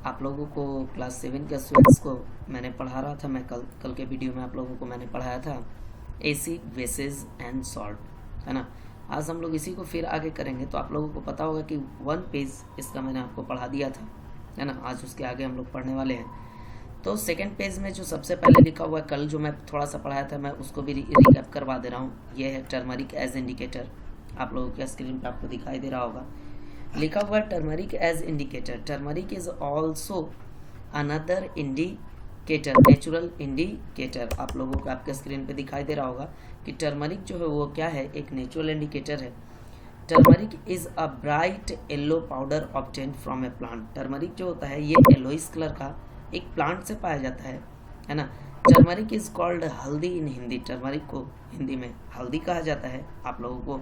आप लोगों को क्लास 7 के स्टूडेंट्स को मैंने पढ़ा रहा था, मैं कल के वीडियो में आप लोगों को मैंने पढ़ाया था एसिड, बेसिस एंड सॉल्ट, है ना। आज हम लोग इसी को फिर आगे करेंगे। तो आप लोगों को पता होगा कि 1 पेज इसका मैंने आपको पढ़ा दिया था, है ना। आज उसके आगे हम लोग पढ़ने वाले हैं। तो सेकंड पेज में जो सबसे पहले लिखा हुआ है, कल जो मैं थोड़ा सा पढ़ाया था, मैं उसको भी रिकैप करवा दे रहा हूँ। ये है टर्मरिक एज इंडिकेटर, आप लोगों के स्क्रीन पे आपको दिखाई दे रहा होगा। लिखा हुआ है turmeric as indicator. Turmeric is also another indicator, natural indicator. आप लोगों को आपके स्क्रीन पे दिखाई दे रहा होगा कि टर्मरिक जो है वो क्या है, एक नेचुरल इंडिकेटर है। Turmeric is a bright yellow powder obtained from A plant. Turmeric जो होता है ये येलोइश कलर का एक प्लांट से पाया जाता है ना। टर्मरिक इज कॉल्ड हल्दी इन हिंदी। टर्मरिक को हिंदी में हल्दी कहा जाता है। आप लोगों को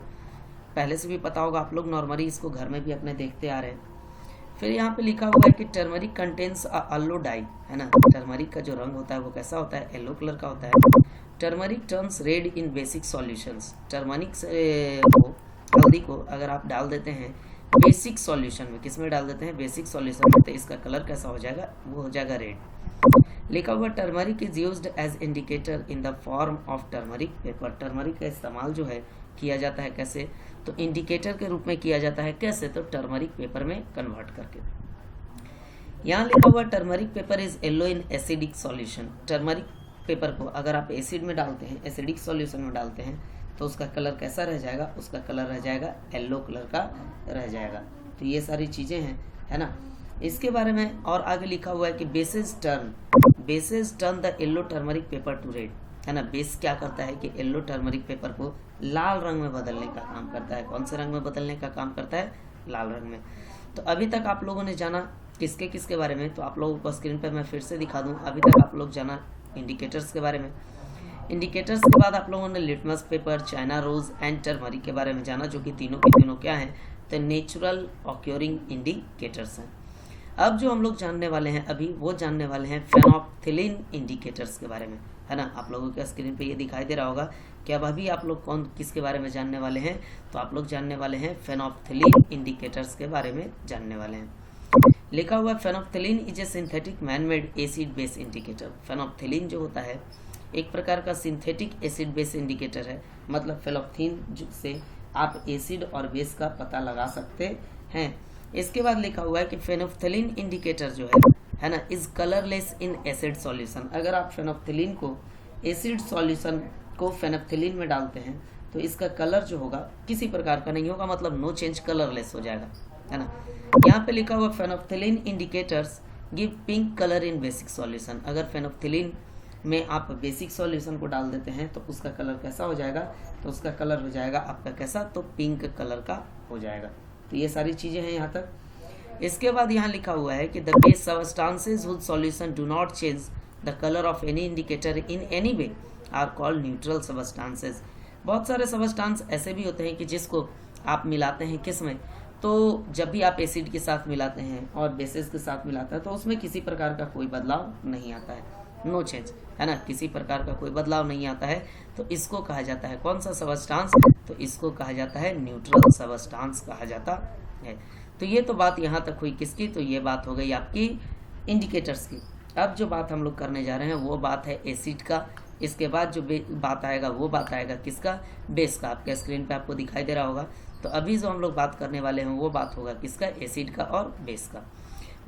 पहले से भी पता होगा, आप लोग नॉर्मली इसको घर में भी अपने देखते आ रहे हैं। फिर यहाँ पे लिखा हुआ है कि turmeric contains a yellow die, है ना। टर्मरिक का जो रंग होता है वो कैसा होता है, येलो कलर का होता है। टर्मरिक टर्न्स रेड इन बेसिक सॉल्यूशंस। टर्मरिक को, हल्दी को अगर आप डाल देते हैं बेसिक सॉल्यूशन में, किस में डाल देते हैं, बेसिक सॉल्यूशन में, तो इसका कलर कैसा हो जाएगा, वो हो जाएगा रेड। लिखा हुआ turmeric is used as indicator in the form of turmeric paper. Turmeric का इस्तेमाल जो है किया जाता है कैसे, तो इंडिकेटर के रूप में किया जाता है। कैसे, तो टर्मरिक पेपर में कन्वर्ट करके। यहाँ लिखा हुआ turmeric paper is yellow in acidic solution. Turmeric paper को अगर आप एसिड में डालते हैं, एसिडिक सॉल्यूशन में डालते हैं, तो उसका कलर कैसा रह जाएगा, उसका कलर रह जाएगा येलो कलर का रह जाएगा। तो ये सारी चीज़ें हैं, है ना। इसके बारे में और आगे लिखा हुआ है कि basis turn the yellow turmeric paper two red, है ना। बेस क्या करता है कि येलो टर्मरिक पेपर को लाल रंग में बदलने का काम करता है। कौन से रंग में बदलने का काम करता है, लाल रंग में। तो अभी तक आप लोगों ने जाना किसके बारे में, तो आप लोगों को स्क्रीन पर मैं फिर से दिखा दूं। अभी तक आप लोग जाना इंडिकेटर्स के बारे में। इंडिकेटर्स के बाद आप लोगों ने litmus paper, China rose and turmeric के बारे में जाना, जो कि तीनों के तीनों क्या हैं, तो नेचुरल ऑक्योरिंग इंडिकेटर्स हैं। अब जो हम लोग जानने वाले हैं अभी, वो जानने वाले हैं फेनोप्थिलीन इंडिकेटर्स के बारे में, है ना। आप लोगों के स्क्रीन पे ये दिखाई दे रहा होगा कि अब अभी आप लोग किसके बारे में जानने वाले हैं, तो आप लोग जानने वाले हैं फेनोप्थिलीन इंडिकेटर्स के बारे में जानने वाले हैं। लिखा हुआ phenolphthalein is a synthetic man made acid base indicator. Phenolphthalein जो होता है एक प्रकार का सिंथेटिक एसिड बेस इंडिकेटर है। मतलब फेनोप्थिलीन से आप एसिड और बेस का पता लगा सकते हैं। इसके बाद लिखा हुआ है कि फेनोप्थिलीन इंडिकेटर जो है ना, is colourless in acid solution. अगर आप फेनोप्थिलीन को, एसिड सॉल्यूशन को फेनोप्थिलीन में डालते हैं, तो इसका कलर जो होगा किसी प्रकार का नहीं होगा, मतलब नो चेंज, कलरलेस हो जाएगा, है ना। यहाँ पे लिखा हुआ phenolphthalein indicators give pink colour in basic solution. अगर फेनोप्थिलीन में आप बेसिक सॉल्यूशन को डाल देते हैं तो उसका कलर कैसा हो जाएगा, तो उसका कलर हो जाएगा आपका कैसा, तो पिंक कलर का हो जाएगा। तो ये सारी चीज़ें हैं यहाँ तक। इसके बाद यहाँ लिखा हुआ है कि the base substances whose solution do not change the colour of any indicator in any way are called neutral substances. बहुत सारे सबस्टांस ऐसे भी होते हैं कि जिसको आप मिलाते हैं किस में, तो जब भी आप एसिड के साथ मिलाते हैं और बेसिस के साथ मिलाते हैं, तो उसमें किसी प्रकार का कोई बदलाव नहीं आता है, नो चेंज, है ना। किसी प्रकार का कोई बदलाव नहीं आता है, तो इसको कहा जाता है कौन सा सबस्टांस, तो इसको कहा जाता है न्यूट्रल सबस्टांस कहा जाता है। तो ये तो बात यहाँ तक हुई किसकी, तो ये बात हो गई आपकी इंडिकेटर्स की। अब जो बात हम लोग करने जा रहे हैं वो बात है एसिड का। इसके बाद जो बात आएगा वो बात आएगा किसका, बेस का। आपके स्क्रीन पे आपको दिखाई दे रहा होगा। तो अभी जो हम लोग बात करने वाले हैं वो बात होगा किसका, एसिड का और बेस का।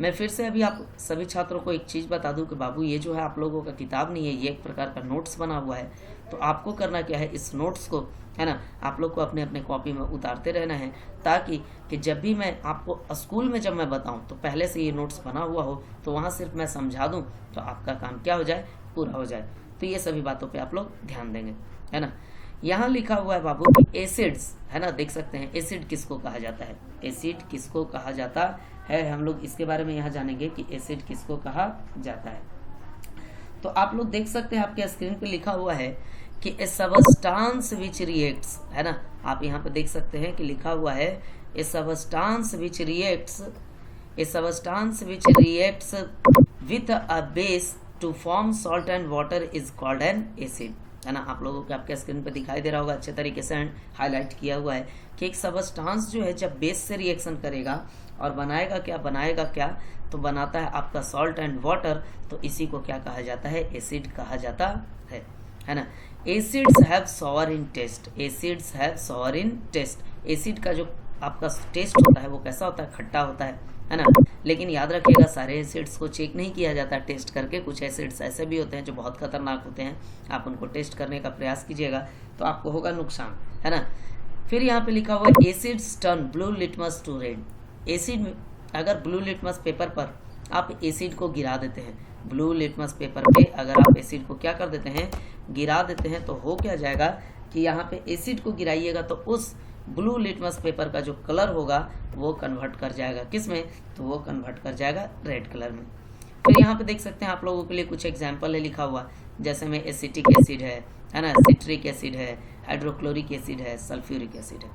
मैं फिर से अभी आप सभी छात्रों को एक चीज़ बता दूं कि बाबू ये जो है आप लोगों का किताब नहीं है, ये एक प्रकार का नोट्स बना हुआ है। तो आपको करना क्या है, इस नोट्स को, है ना, आप लोग को अपने अपने कॉपी में उतारते रहना है, ताकि कि जब भी मैं आपको स्कूल में जब मैं बताऊं तो पहले से ये नोट्स बना हुआ हो, तो वहाँ सिर्फ मैं समझा दूँ तो आपका काम क्या हो जाए, पूरा हो जाए। तो ये सभी बातों पर आप लोग ध्यान देंगे, है ना। यहाँ लिखा हुआ है बाबू कि एसिड्स, है ना, देख सकते हैं एसिड किसको कहा जाता है, एसिड किसको कहा जाता है, हम लोग इसके बारे में यहाँ जानेंगे कि एसिड किसको कहा जाता है। तो आप लोग देख सकते हैं आपके स्क्रीन पे लिखा हुआ है कि ए सबस्टांस विच रिएक्ट्स, है ना। आप यहाँ पे देख सकते हैं कि लिखा हुआ है a substance which reacts with a base to form salt and water is called an acid. है ना। आप लोगों को आपके स्क्रीन पे दिखाई दे रहा होगा अच्छे तरीके से हाईलाइट किया हुआ है कि एक सबस्टांस जो है जब बेस से रिएक्शन करेगा और बनाएगा क्या, तो बनाता है आपका सॉल्ट एंड वाटर, तो इसी को क्या कहा जाता है, एसिड कहा जाता है ना। Acids have sour in taste, acids have sour in taste. Acid का जो आपका टेस्ट होता है वो कैसा होता है, खट्टा होता है ना। लेकिन याद रखिएगा सारे एसिड्स को चेक नहीं किया जाता टेस्ट करके, कुछ एसिड्स ऐसे भी होते हैं जो बहुत खतरनाक होते हैं, आप उनको टेस्ट करने का प्रयास कीजिएगा तो आपको होगा नुकसान, है ना। फिर यहाँ पे लिखा हुआ है acids turn blue litmus to red. Acid में अगर ब्लू लिटमस पेपर पर आप एसिड को गिरा देते हैं, ब्लू लिटमस पेपर पे अगर आप एसिड को क्या कर देते हैं, गिरा देते हैं, तो हो क्या जाएगा कि यहाँ पे एसिड को गिराइएगा तो उस ब्लू लिटमस पेपर का जो कलर होगा वो कन्वर्ट कर जाएगा किस में, तो वो कन्वर्ट कर जाएगा रेड कलर में। फिर यहाँ पे देख सकते हैं आप लोगों के लिए कुछ एग्जाम्पल है लिखा हुआ, जैसे में एसिटिक एसिड है ना, सिट्रिक एसिड है, हाइड्रोक्लोरिक एसिड है, सल्फ्यूरिक एसिड है।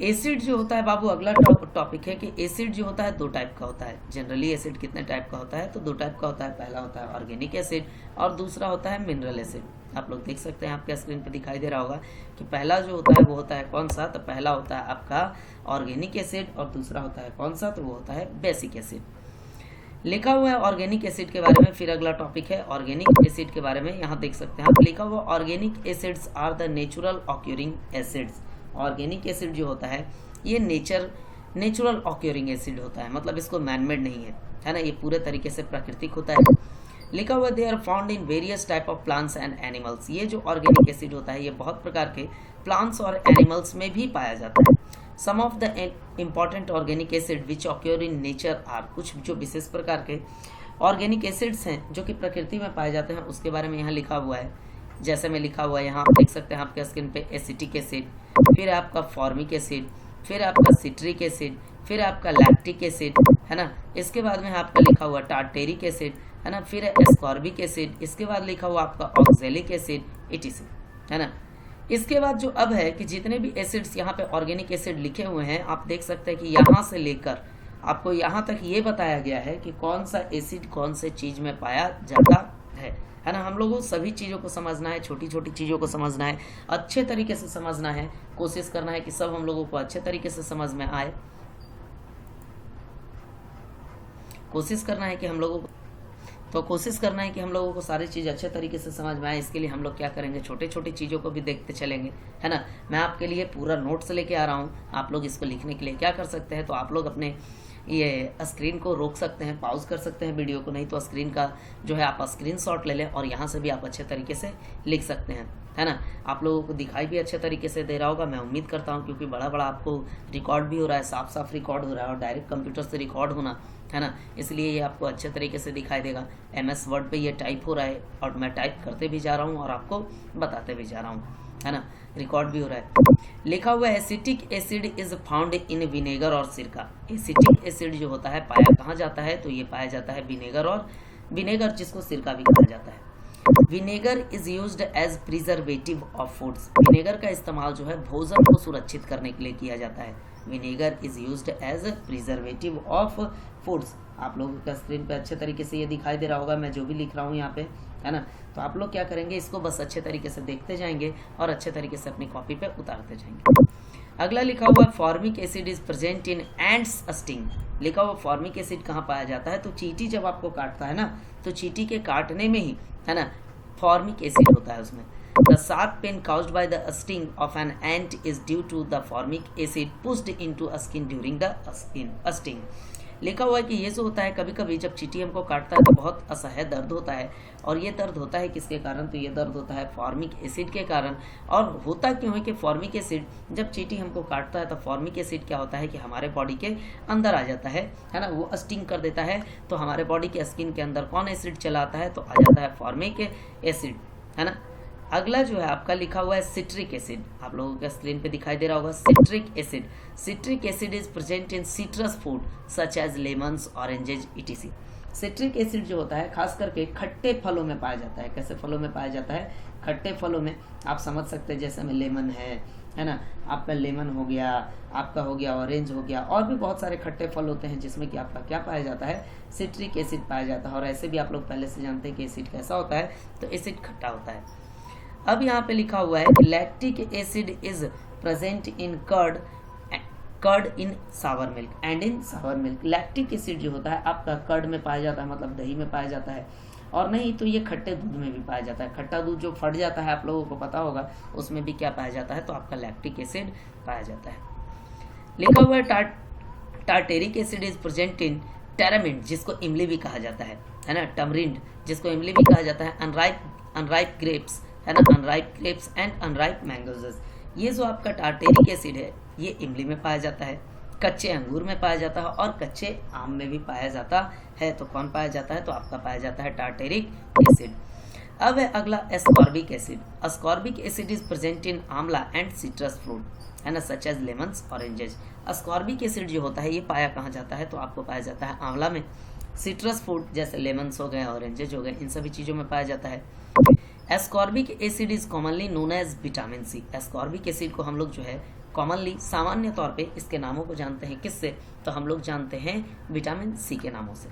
एसिड जो होता है बाबू, अगला टॉपिक है कि एसिड जो होता है दो टाइप का होता है। जनरली एसिड कितने टाइप का होता है, तो दो टाइप का होता है। पहला होता है ऑर्गेनिक एसिड और दूसरा होता है मिनरल एसिड। आप लोग देख सकते हैं आपके स्क्रीन पे दिखाई दे रहा होगा कि पहला जो होता है वो होता है कौन सा, तो पहला होता है आपका ऑर्गेनिक एसिड और दूसरा होता है कौन सा, तो वो होता है बेसिक एसिड। लिखा हुआ है ऑर्गेनिक एसिड के बारे में। फिर अगला टॉपिक है ऑर्गेनिक एसिड के बारे में। यहाँ देख सकते हैं आप, लिखा हुआ organic acids are the natural occurring acids. Organic acid जो होता है ये नेचुरल ऑक्यूरिंग एसिड होता है, मतलब इसको मैनमेड नहीं है ना, ये पूरे तरीके से प्राकृतिक होता है। लिखा हुआ they are found in various type of plants and animals. ये जो ऑर्गेनिक एसिड होता है ये बहुत प्रकार के प्लांट्स और एनिमल्स में भी पाया जाता है। Some of the important organic acid which occur in nature are, कुछ जो विशेष प्रकार के ऑर्गेनिक एसिड्स हैं जो कि प्रकृति में पाए जाते हैं उसके बारे में यहाँ लिखा हुआ है। जैसे में लिखा हुआ है यहाँ आप देख सकते हैं आपके स्क्रीन पे एसिटिक एसिड, फिर आपका फॉर्मिक एसिड, फिर आपका सिट्रिक एसिड, फिर आपका लैक्टिक एसिड, है ना। इसके बाद में आपका लिखा हुआ टार्टेरिक एसिड, है ना, फिर एस्कॉर्बिक एसिड, इसके बाद लिखा हुआ आपका ऑक्जेलिक एसिड, इटीसी, है ना। इसके बाद जो अब है कि जितने भी एसिड्स यहाँ पे ऑर्गेनिक एसिड लिखे हुए हैं आप देख सकते हैं कि यहाँ से लेकर आपको यहाँ तक ये बताया गया है कि कौन सा एसिड कौन से चीज में पाया जाता है ना। हम लोगों को सभी चीज़ों को समझना है, छोटी छोटी चीज़ों को समझना है, अच्छे तरीके से समझना है, कोशिश करना है कि सब हम लोगों को अच्छे तरीके से समझ में आए। कोशिश करना है कि हम लोगों को सारी चीज़ अच्छे तरीके से समझ में आए। इसके लिए हम लोग क्या करेंगे, छोटे छोटे चीज़ों को भी देखते चलेंगे, है ना। मैं आपके लिए पूरा नोट्स लेके आ रहा हूँ, आप लोग इसको लिखने के लिए क्या कर सकते हैं, तो आप लोग अपने ये स्क्रीन को रोक सकते हैं, पॉज कर सकते हैं वीडियो को, नहीं तो स्क्रीन का जो है आप स्क्रीनशॉट ले लें और यहाँ से भी आप अच्छे तरीके से लिख सकते हैं, है ना। आप लोगों को दिखाई भी अच्छे तरीके से दे रहा होगा, मैं उम्मीद करता हूँ, क्योंकि बड़ा आपको रिकॉर्ड भी हो रहा है, साफ साफ रिकॉर्ड हो रहा है और डायरेक्ट कंप्यूटर से रिकॉर्ड होना, है ना, इसलिए ये आपको अच्छे तरीके से दिखाई देगा। MS वर्ड पे ये टाइप हो रहा है और मैं टाइप करते भी जा रहा हूँ और आपको बताते भी जा रहा हूँ, है ना, रिकॉर्ड भी हो रहा है। लिखा हुआ है acetic acid is found in vinegar और सिरका। एसिटिक एसिड जो होता है पाया कहाँ जाता है, तो ये पाया जाता है विनेगर जिसको सिरका भी कहा जाता है। Vinegar is used as preservative of foods. Vinegar का इस्तेमाल जो है भोजन को सुरक्षित करने के लिए किया जाता है। Vinegar is used as preservative of foods. आप लोगों का स्क्रीन पे अच्छे तरीके से ये दिखाई दे रहा होगा मैं जो भी लिख रहा हूँ यहाँ पे, है ना। तो आप लोग क्या करेंगे, इसको बस अच्छे तरीके से देखते जाएंगे और अच्छे तरीके से अपनी कॉपी पे उतारते जाएंगे। अगला लिखा हुआ formic acid is present in ants sting. लिखा हुआ फॉर्मिक एसिड कहाँ पाया जाता है, तो चींटी जब आपको काटता है ना, तो चींटी के काटने में ही, है ना, फॉर्मिक एसिड होता है उसमें। The sharp pain caused by the sting of an ant is due to the formic acid pushed into a skin during the sting. लिखा हुआ है कि ये जो होता है कभी कभी जब चींटी हमको काटता है तो बहुत असह्य दर्द होता है, और ये दर्द होता है किसके कारण, तो ये दर्द होता है फॉर्मिक एसिड के कारण। और होता क्यों है कि फॉर्मिक एसिड जब चींटी हमको काटता है तो फॉर्मिक एसिड क्या होता है कि हमारे बॉडी के अंदर आ जाता है ना, वो स्टिंग कर देता है। तो हमारे बॉडी के स्किन के अंदर कौन एसिड चला आता है, तो आ जाता है फॉर्मिक एसिड, है ना। अगला जो है आपका लिखा हुआ है सिट्रिक एसिड। आप लोगों के स्क्रीन पे दिखाई दे रहा होगा citric acid. Citric acid is present in citrus food such as lemons, oranges, etc. Citric acid जो होता है खास करके खट्टे फलों में पाया जाता है। कैसे फलों में पाया जाता है, खट्टे फलों में। आप समझ सकते हैं जैसे में लेमन है ना, आपका लेमन हो गया, आपका हो गया ऑरेंज हो गया, और भी बहुत सारे खट्टे फल होते हैं जिसमें कि आपका क्या पाया जाता है, सिट्रिक एसिड पाया जाता है। और ऐसे भी आप लोग पहले से जानते हैं कि एसिड कैसा होता है, तो एसिड खट्टा होता है। अब यहाँ पे लिखा हुआ है lactic acid is present in curd in sour milk and in sour milk. Lactic acid जो होता है आपका कर्ड में पाया जाता है, मतलब दही में पाया जाता है, और नहीं तो ये खट्टे दूध में भी पाया जाता है। खट्टा दूध जो फट जाता है आप लोगों को पता होगा, उसमें भी क्या पाया जाता है, तो आपका लैक्टिक एसिड पाया जाता है। लिखा हुआ है tartaric acid is present in tamarind, जिसको इमली भी कहा जाता है ना, टमरिंड जिसको इमली भी कहा जाता है, अनराइप ग्रेप्स है ना, unripe grapes and unripe mangoes. ये जो आपका टार्टेरिक एसिड है ये इमली में पाया जाता है, कच्चे अंगूर में पाया जाता है और कच्चे आम में भी पाया जाता है। तो कौन पाया जाता है, तो आपका पाया जाता है टार्टेरिक एसिड। अब है अगला ascorbic acid. Ascorbic acid is present in amla and citrus fruit है ना, such as lemons oranges. Ascorbic acid जो होता है ये पाया कहाँ जाता है, तो आपको पाया जाता है आंवला में, सिट्रस फ्रूट जैसे लेमन्स हो गए, ऑरेंजेस हो गए, इन सभी चीज़ों में पाया जाता है। Ascorbic acid is commonly known as vitamin C. Ascorbic acid को हम लोग जो है कॉमनली सामान्य तौर पे इसके नामों को जानते हैं किससे, तो हम लोग जानते हैं विटामिन सी के नामों से।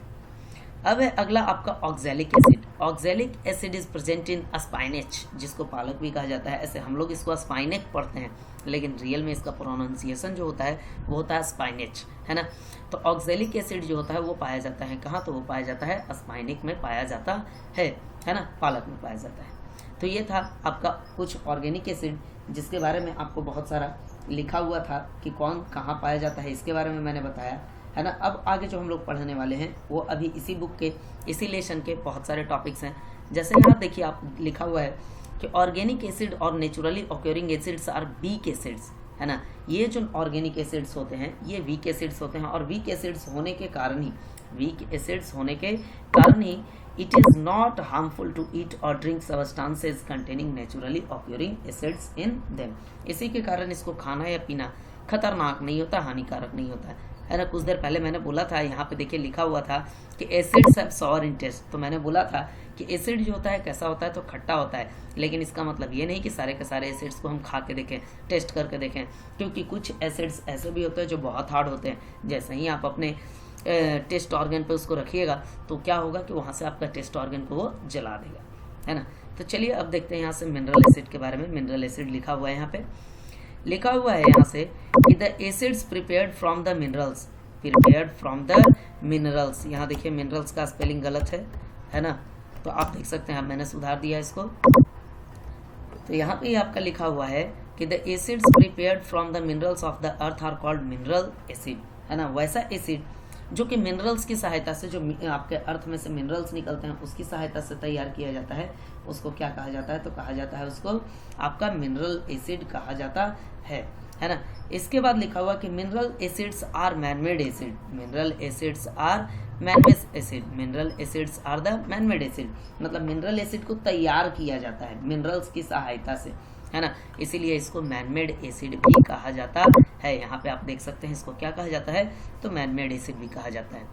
अब है अगला आपका oxalic acid. Oxalic acid is present in spinach, जिसको पालक भी कहा जाता है। ऐसे हम लोग इसको स्पाइनेक पढ़ते हैं, लेकिन रियल में इसका प्रोनाउंसिएशन जो होता है वो होता है स्पाइनेच है ना। तो ऑक्सैलिक एसिड जो होता है वो पाया जाता है कहाँ, तो वो पाया जाता है स्पाइनेक में पाया जाता है ना, पालक में पाया जाता है। तो ये था आपका कुछ ऑर्गेनिक एसिड जिसके बारे में आपको बहुत सारा लिखा हुआ था कि कौन कहाँ पाया जाता है, इसके बारे में मैंने बताया है ना। अब आगे जो हम लोग पढ़ने वाले हैं वो अभी इसी बुक के इसी लेसन के बहुत सारे टॉपिक्स हैं। जैसे यहाँ देखिए आप लिखा हुआ है कि ऑर्गेनिक एसिड और naturally occurring acids are weak acids है ना। ये जो ऑर्गेनिक एसिड्स होते हैं ये वीक एसिड्स होते हैं, और वीक एसिड्स होने के कारण ही it is not harmful to eat or drink substances containing naturally occurring acids in them। इसी के कारण इसको खाना या पीना खतरनाक नहीं होता, हानिकारक नहीं होता है ना। कुछ देर पहले मैंने बोला था, यहाँ पे देखिए लिखा हुआ था कि acids have sour in taste. तो मैंने बोला था कि एसिड जो होता है कैसा होता है, तो खट्टा होता है, लेकिन इसका मतलब ये नहीं कि सारे के सारे एसिड्स को हम खा के देखें, टेस्ट करके देखें, क्योंकि कुछ एसिड्स ऐसे भी होते हैं जो बहुत हार्ड होते हैं। जैसे ही आप अपने टेस्ट ऑर्गन पे उसको रखिएगा तो क्या होगा कि वहाँ से आपका टेस्ट ऑर्गन को वो जला देगा है ना। तो चलिए अब देखते हैं यहाँ से मिनरल एसिड के बारे में। मिनरल एसिड लिखा हुआ है, यहाँ पे लिखा हुआ है यहाँ से कि the acids prepared from the minerals. यहाँ देखिए मिनरल्स का स्पेलिंग गलत है ना, तो आप देख सकते हैं, अब मैंने सुधार दिया इसको। तो यहाँ पे आपका लिखा हुआ है कि the acids prepared from the minerals of the earth are called mineral acid है ना। वैसा एसिड जो कि मिनरल्स की सहायता से, जो आपके अर्थ में से मिनरल्स निकलते हैं उसकी सहायता से तैयार किया जाता है, उसको क्या कहा जाता है, तो कहा जाता है उसको आपका मिनरल एसिड कहा जाता है ना। इसके बाद लिखा हुआ कि mineral acids are manmade acid. Mineral acids are the manmade acid, मतलब मिनरल एसिड को तैयार किया जाता है मिनरल्स की सहायता से है ना, इसीलिए इसको मैनमेड एसिड भी कहा जाता है। यहाँ पे आप देख सकते हैं इसको क्या कहा जाता है, तो मैनमेड एसिड भी कहा जाता है।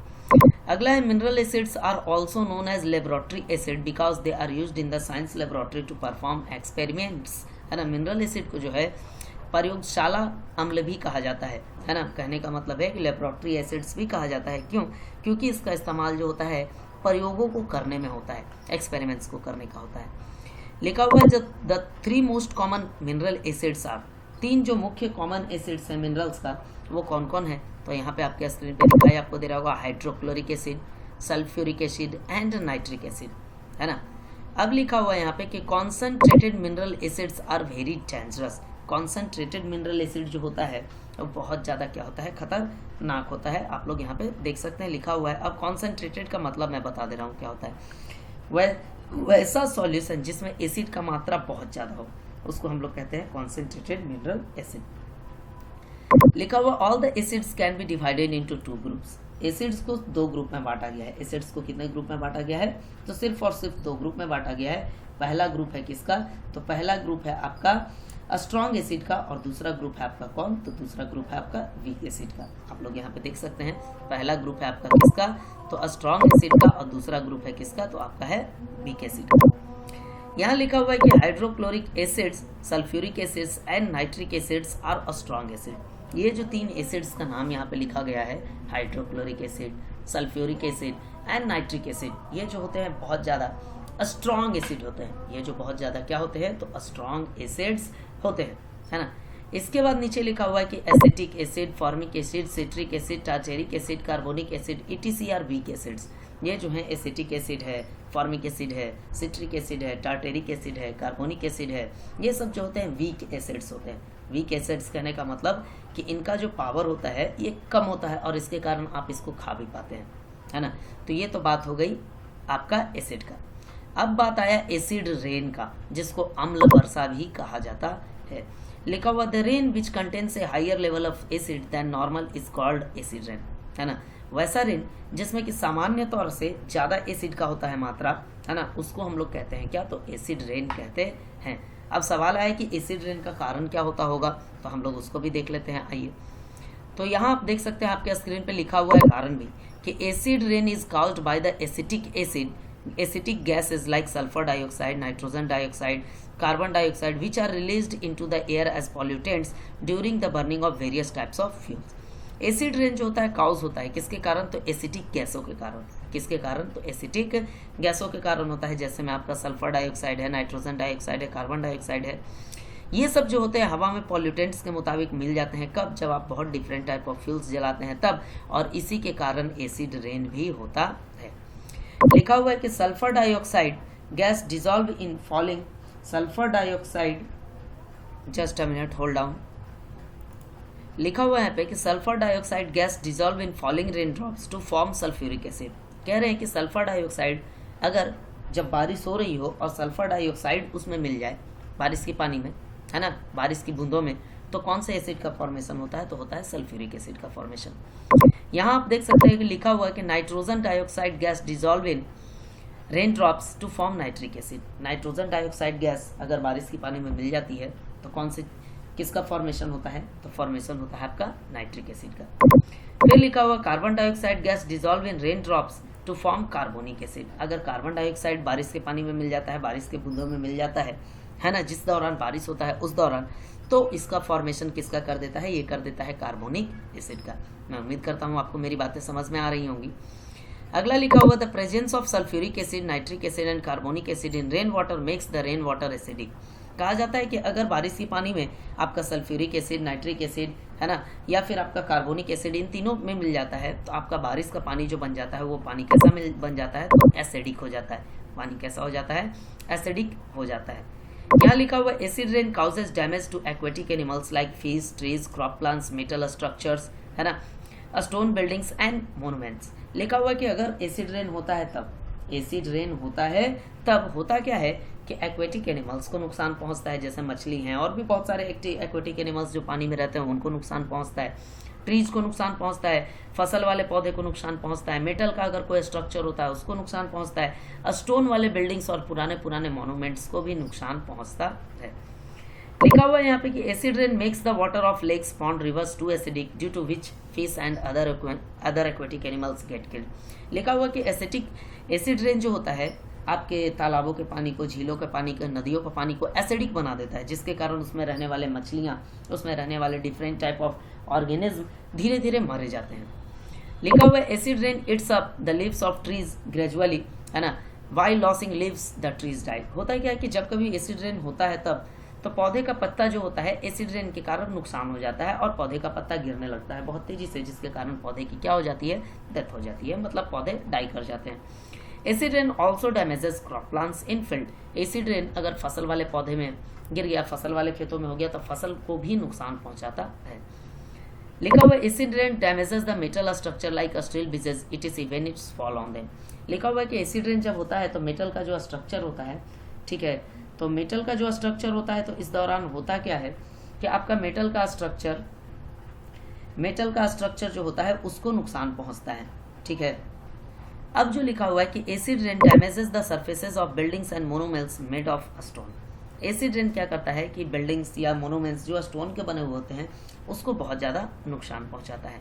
अगला है mineral acids are also known as laboratory acid because they are used in the science laboratory to perform experiments है ना। मिनरल एसिड को जो है प्रयोगशाला अम्ल भी कहा जाता है ना। कहने का मतलब है कि लेबोरेटरी एसिड्स भी कहा जाता है, क्यों, क्योंकि इसका इस्तेमाल जो होता है प्रयोगों को करने में होता है, एक्सपेरिमेंट्स को करने का होता है। लिखा हुआ है the 3 most common mineral acids are. 3 जो मुख्य कॉमन एसिड्स हैं मिनरल्स का वो कौन कौन है, तो यहाँ पे आपके स्क्रीन पे दिखाई आपको दे रहा होगा, hydrochloric acid, sulphuric acid and nitric acid है ना। अब लिखा हुआ है यहाँ पे कि concentrated mineral acids are very dangerous. Concentrated mineral acid जो होता है वो बहुत ज़्यादा क्या होता है, खतरनाक होता है। आप लोग यहाँ पे देख सकते हैं लिखा हुआ है। अब कॉन्सेंट्रेटेड का मतलब मैं बता दे रहा हूँ क्या होता है। वैसा सॉल्यूशन जिसमें एसिड का मात्रा बहुत ज़्यादा हो उसको हम लोग कहते हैं कॉन्सेंट्रेटेड मिनरल एसिड। लिखा हुआ all the acids can be divided into 2 groups. Acids को 2 ग्रुप में बांटा गया है। एसिड्स को कितने ग्रुप में बांटा गया है, तो सिर्फ और सिर्फ 2 ग्रुप में बांटा गया है। पहला ग्रुप है किसका, तो पहला ग्रुप है आपका स्ट्रॉन्ग एसिड का, और दूसरा ग्रुप है आपका कौन, तो दूसरा ग्रुप है आपका वीक एसिड का। आप लोग यहाँ पे देख सकते हैं पहला ग्रुप है आपका किसका, तो स्ट्रॉन्ग एसिड का, और दूसरा ग्रुप है किसका, तो आपका है वीक एसिड का। यहाँ लिखा हुआ है कि hydrochloric acids, sulphuric acids and nitric acids are strong acid. ये जो 3 एसिड्स का नाम यहाँ पे लिखा गया है, hydrochloric acid, sulphuric acid and nitric acid, ये जो होते हैं बहुत ज़्यादा स्ट्रॉन्ग एसिड होते हैं, ये जो बहुत ज़्यादा क्या होते हैं, तो स्ट्रॉन्ग एसिड्स होते हैं, है ना। इसके बाद नीचे लिखा हुआ है कि acetic acid, formic acid, citric acid, tartaric acid, carbonic acid, ETC are weak acids. ये जो है एसिटिक एसिड है, फॉर्मिक एसिड है, सिट्रिक एसिड है, टार्टेरिक एसिड है, कार्बोनिक एसिड है, ये सब जो होते हैं वीक एसिड्स होते हैं। वीक एसिड्स कहने का मतलब कि इनका जो पावर होता है ये कम होता है और इसके कारण आप इसको खा भी पाते हैं, है ना। तो ये तो बात हो गई आपका एसिड का। अब बात आया एसिड रेन का, जिसको अम्ल वर्षा भी कहा जाता है। लिखा हुआ the rain which contains a higher level of acid than normal is called acid rain, है ना। वैसा रेन जिसमें कि सामान्य तौर से ज़्यादा एसिड का होता है मात्रा, है ना, उसको हम लोग कहते हैं क्या, तो एसिड रेन कहते हैं। अब सवाल आया कि एसिड रेन का कारण क्या होता होगा, तो हम लोग उसको भी देख लेते हैं, आइए। तो यहाँ आप देख सकते हैं आपके स्क्रीन पे लिखा हुआ है कारण भी कि acid rain is caused by the acetic acid, acetic gases like sulphur dioxide, nitrogen dioxide, carbon dioxide which are released into the air as pollutants during the burning of various types of fuels। Acid rain जो होता है cause होता है किसके कारण, तो acetic गैसों के कारण। किसके कारण, तो एसिटिक गैसों के कारण होता है, जैसे में आपका सल्फर डाइऑक्साइड है, नाइट्रोजन डाइऑक्साइड है, कार्बन डाइऑक्साइड है। ये सब जो होते हैं हवा में पॉल्यूटेंट्स के मुताबिक मिल जाते हैं, कब, जब आप बहुत डिफरेंट टाइप ऑफ फ्यूल्स जलाते हैं तब, और इसी के कारण एसिड रेन भी होता है। लिखा हुआ है कि sulphur dioxide gas dissolve in falling, sulphur dioxide, just a minute, hold down. लिखा हुआ है यहाँ पे कि sulphur dioxide gas dissolve in falling rain drops to form sulphuric acid. कह रहे हैं कि सल्फर डाइऑक्साइड अगर जब बारिश हो रही हो और सल्फर डाइऑक्साइड उसमें मिल जाए बारिश के पानी में, है ना, बारिश की बूंदों में, तो कौन से एसिड का फॉर्मेशन होता है, तो होता है सल्फ्यूरिक एसिड का फॉर्मेशन। यहाँ आप देख सकते हैं कि लिखा हुआ है कि nitrogen dioxide gas dissolve in rain drops to form nitric acid. Nitrogen dioxide gas अगर बारिश के पानी में मिल जाती है तो कौन से, किसका फॉर्मेशन होता है, तो फॉर्मेशन होता है आपका नाइट्रिक एसिड का। फिर लिखा हुआ carbon dioxide gas dissolve in rain drops to form carbonic acid. अगर कार्बन डाइऑक्साइड बारिश के पानी में मिल जाता है, बारिश के बूंदों में मिल जाता है ना, जिस दौरान बारिश होता है उस दौरान, तो इसका फॉर्मेशन किसका कर देता है, ये कर देता है कार्बोनिक एसिड का। मैं उम्मीद करता हूँ आपको मेरी बातें समझ में आ रही होंगी। अगला लिखा हुआ the presence of sulphuric acid, nitric acid and carbonic acid in rain water makes the rain water acidic. कहा जाता है कि अगर बारिश के पानी में आपका सल्फ्यूरिक एसिड, नाइट्रिक एसिड, है ना, या फिर आपका कार्बोनिक एसिड, इन तीनों में मिल जाता है, तो आपका बारिश का पानी जो बन जाता है वो पानी कैसा बन जाता है, तो एसिडिक हो जाता है। पानी कैसा हो जाता है, एसिडिक हो जाता है। यहाँ लिखा हुआ acid rain causes damage to aquatic animals like fish, trees, crop plants, metal structures, है ना, स्टोन बिल्डिंग्स एंड मोन्यूमेंट्स। लिखा हुआ है कि अगर एसिड रेन होता है तब, एसिड रेन होता है तब होता क्या है कि एक्वेटिक एनिमल्स को नुकसान पहुंचता है, जैसे मछली हैं और भी बहुत सारे एक्वेटिक एनिमल्स जो पानी में रहते हैं उनको नुकसान पहुंचता है, ट्रीज को नुकसान पहुंचता है, फसल वाले पौधे को नुकसान पहुंचता है, मेटल का अगर कोई स्ट्रक्चर होता है उसको नुकसान पहुंचता है, स्टोन वाले बिल्डिंग्स और पुराने पुराने मॉन्यूमेंट्स को भी नुकसान पहुंचता है। लिखा हुआ है यहाँ पे कि acid rain makes the water of lakes, pond, rivers to acidic due to which fish and other aquatic animals get killed. लिखा हुआ कि एसिड रेन जो होता है आपके तालाबों के पानी को, झीलों के पानी को, नदियों के पानी को एसिडिक बना देता है, जिसके कारण उसमें रहने वाले मछलियाँ, उसमें रहने वाले डिफरेंट टाइप ऑफ ऑर्गेनिज्म धीरे धीरे मारे जाते हैं। लिखा हुआ है acid rain eats up the leaves of trees gradually, है ना, while losing leaves the trees die. होता है क्या है कि जब कभी एसिड रेन होता है तब तो पौधे का पत्ता जो होता है एसिड रेन के कारण नुकसान हो जाता है और पौधे का पत्ता गिरने लगता है बहुत तेजी से, जिसके कारण पौधे की क्या हो जाती है, डेथ हो जाती है, मतलब पौधे डाई कर जाते हैं। Acid rain also damages crop plants in field. Acid rain अगर फसल वाले पौधे में गिर गया, फसल वाले खेतों में हो गया, तो फसल को भी नुकसान पहुंचाता है। लिखा हुआ acid rain damages the metal structure like steel bridges etc when it's fall on them. लिखा हुआ है कि एसिड रेन जब होता है तो मेटल का जो स्ट्रक्चर होता है, ठीक है, तो मेटल का जो स्ट्रक्चर होता है, तो इस दौरान होता क्या है कि आपका मेटल का स्ट्रक्चर जो होता है उसको नुकसान पहुंचता है, ठीक है। अब जो लिखा हुआ है कि acid rain damages the surfaces of buildings and monuments made of stone. Acid rain क्या करता है कि बिल्डिंग्स या मोनूमेंट्स जो स्टोन के बने हुए होते हैं उसको बहुत ज़्यादा नुकसान पहुंचाता है।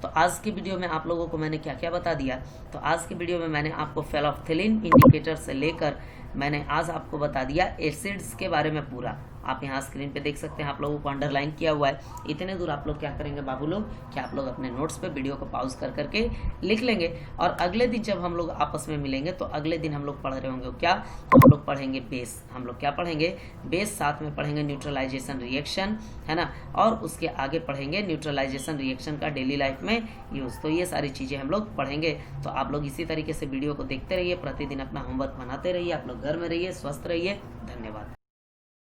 तो आज की वीडियो में आप लोगों को मैंने क्या क्या बता दिया, तो आज की वीडियो में मैंने आपको फेलोफ्थिलीन इंडिकेटर से लेकर मैंने आज आपको बता दिया एसिड्स के बारे में पूरा। आप यहाँ स्क्रीन पे देख सकते हैं, आप लोगों को अंडरलाइन किया हुआ है। इतने दूर आप लोग क्या करेंगे बाबू लोग कि आप लोग अपने नोट्स पे वीडियो को पॉज कर करके लिख लेंगे। और अगले दिन जब हम लोग आपस में मिलेंगे तो अगले दिन हम लोग पढ़ रहे होंगे क्या, हम लोग पढ़ेंगे बेस। हम लोग क्या पढ़ेंगे, बेस, साथ में पढ़ेंगे न्यूट्रलाइजेशन रिएक्शन, है ना, और उसके आगे पढ़ेंगे न्यूट्रलाइजेशन रिएक्शन का डेली लाइफ में यूज़। तो ये सारी चीज़ें हम लोग पढ़ेंगे। तो आप लोग इसी तरीके से वीडियो को देखते रहिए, प्रतिदिन अपना होमवर्क बनाते रहिए, आप लोग घर में रहिए, स्वस्थ रहिए। धन्यवाद।